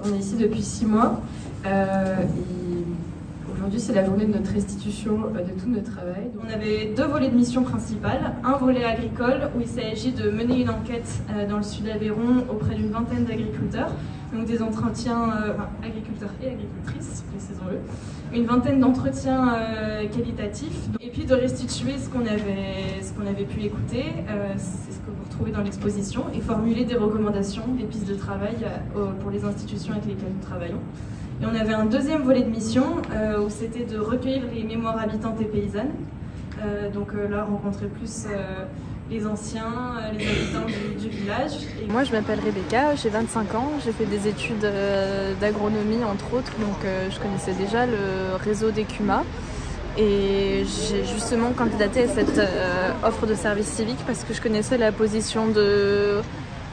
On est ici depuis 6 mois et aujourd'hui c'est la journée de notre restitution de tout notre travail. On avait 2 volets de mission principales, un volet agricole où il s'agit de mener une enquête dans le sud Aveyron auprès d'une vingtaine d'agriculteurs, donc des entretiens agriculteurs et agricultrices, précisons-le, une vingtaine d'entretiens qualitatifs, et puis de restituer ce qu'on avait pu écouter, c'est ce que vous retrouvez dans l'exposition, et formuler des recommandations, des pistes de travail pour les institutions avec lesquelles nous travaillons. Et on avait un deuxième volet de mission où c'était de recueillir les mémoires habitantes et paysannes, donc là rencontrer plus les anciens, les habitants du village. Et moi je m'appelle Rebecca, j'ai 25 ans, j'ai fait des études d'agronomie entre autres, donc je connaissais déjà le réseau des CUMA et j'ai justement candidaté à cette offre de service civique parce que je connaissais la position de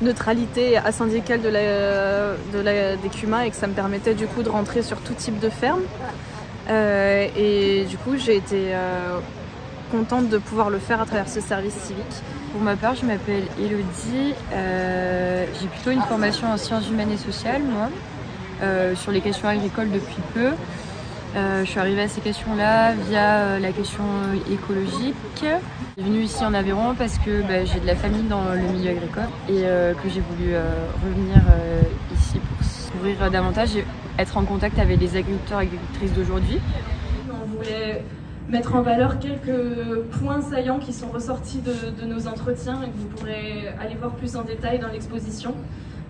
neutralité asyndicale des CUMA et que ça me permettait du coup de rentrer sur tout type de ferme et du coup j'ai été contente de pouvoir le faire à travers ce service civique. Pour ma part, je m'appelle Elodie, j'ai plutôt une formation en sciences humaines et sociales, moi, sur les questions agricoles depuis peu. Je suis arrivée à ces questions-là via la question écologique. Je suis venue ici en Aveyron parce que j'ai de la famille dans le milieu agricole et que j'ai voulu revenir ici pour s'ouvrir davantage et être en contact avec les agriculteurs et agricultrices d'aujourd'hui. On voulait mettre en valeur quelques points saillants qui sont ressortis de nos entretiens et que vous pourrez aller voir plus en détail dans l'exposition.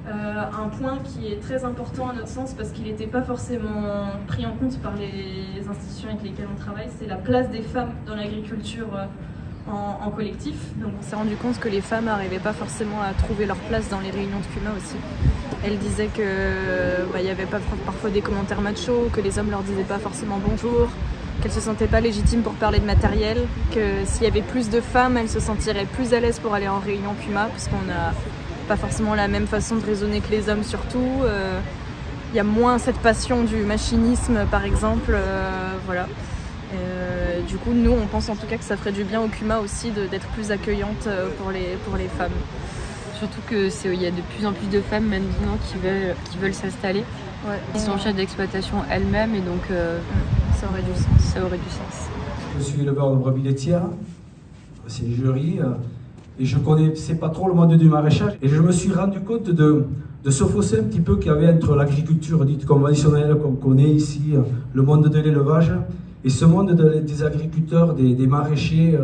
Un point qui est très important à notre sens parce qu'il n'était pas forcément pris en compte par les institutions avec lesquelles on travaille, c'est la place des femmes dans l'agriculture en collectif. Donc on s'est rendu compte que les femmes n'arrivaient pas forcément à trouver leur place dans les réunions de CUMA aussi. Elles disaient qu'il y avait parfois des commentaires machos, que les hommes leur disaient pas forcément bonjour, qu'elles se sentaient pas légitimes pour parler de matériel, que s'il y avait plus de femmes, elles se sentiraient plus à l'aise pour aller en réunion CUMA parce qu'on a pas forcément la même façon de raisonner que les hommes surtout. Il y a moins cette passion du machinisme par exemple, voilà. Du coup nous on pense en tout cas que ça ferait du bien au CUMA aussi d'être plus accueillante pour les femmes. Surtout qu'il y a de plus en plus de femmes maintenant qui veulent s'installer. Ouais. Ils sont chefs d'exploitation elles-mêmes et donc ça aurait du sens. Ça aurait du sens. Je suis éleveur de brebis laitières, c'est une jury. Et je ne connaissais pas trop le monde du maraîchage. Et je me suis rendu compte de ce fossé un petit peu qu'il y avait entre l'agriculture dite conventionnelle qu'on connaît ici, le monde de l'élevage, et ce monde des agriculteurs, des maraîchers,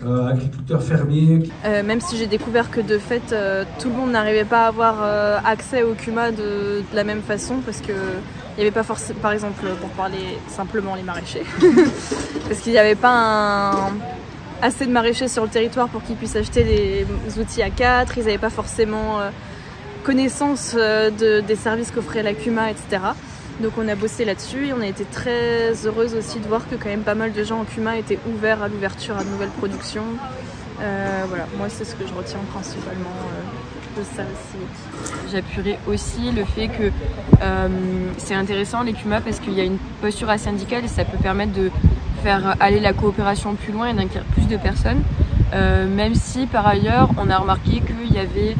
agriculteurs fermiers. Même si j'ai découvert que de fait, tout le monde n'arrivait pas à avoir accès au CUMA de la même façon, parce que il n'y avait pas forcément, par exemple, pour parler simplement les maraîchers, parce qu'il n'y avait pas assez de maraîchers sur le territoire pour qu'ils puissent acheter des outils A4, ils n'avaient pas forcément connaissance des services qu'offrait la CUMA, etc. Donc on a bossé là-dessus et on a été très heureuse aussi de voir que quand même pas mal de gens en CUMA étaient ouverts à l'ouverture à de nouvelles productions. Voilà, moi c'est ce que je retiens principalement de ce service civique. J'appuierai aussi le fait que c'est intéressant les CUMA parce qu'il y a une posture asyndicale et ça peut permettre de faire aller la coopération plus loin et d'inclure plus de personnes, même si par ailleurs on a remarqué qu'il y avait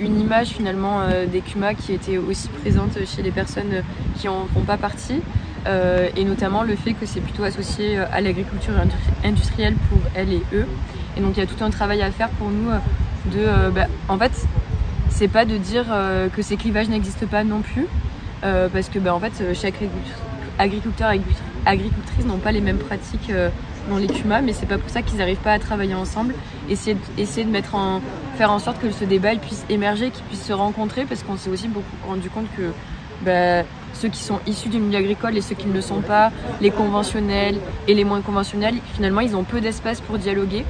une image finalement des CUMA qui était aussi présente chez les personnes qui en font pas partie, et notamment le fait que c'est plutôt associé à l'agriculture industrielle pour elles et eux, et donc il y a tout un travail à faire pour nous en fait c'est pas de dire que ces clivages n'existent pas non plus, parce que en fait chaque agriculteur et agricultrices n'ont pas les mêmes pratiques dans les CUMA, mais c'est pas pour ça qu'ils n'arrivent pas à travailler ensemble. Essayer de faire en sorte que ce débat puisse émerger, qu'ils puissent se rencontrer, parce qu'on s'est aussi beaucoup rendu compte que ceux qui sont issus du milieu agricole et ceux qui ne le sont pas, les conventionnels et les moins conventionnels, finalement ils ont peu d'espace pour dialoguer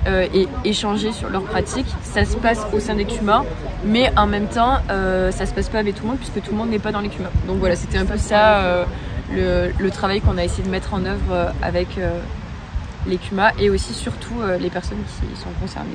et échanger sur leurs pratiques. Ça se passe au sein des CUMA, mais en même temps ça se passe pas avec tout le monde puisque tout le monde n'est pas dans les CUMA. Donc voilà, c'était un peu ça le travail qu'on a essayé de mettre en œuvre avec les CUMA et aussi surtout les personnes qui sont concernées.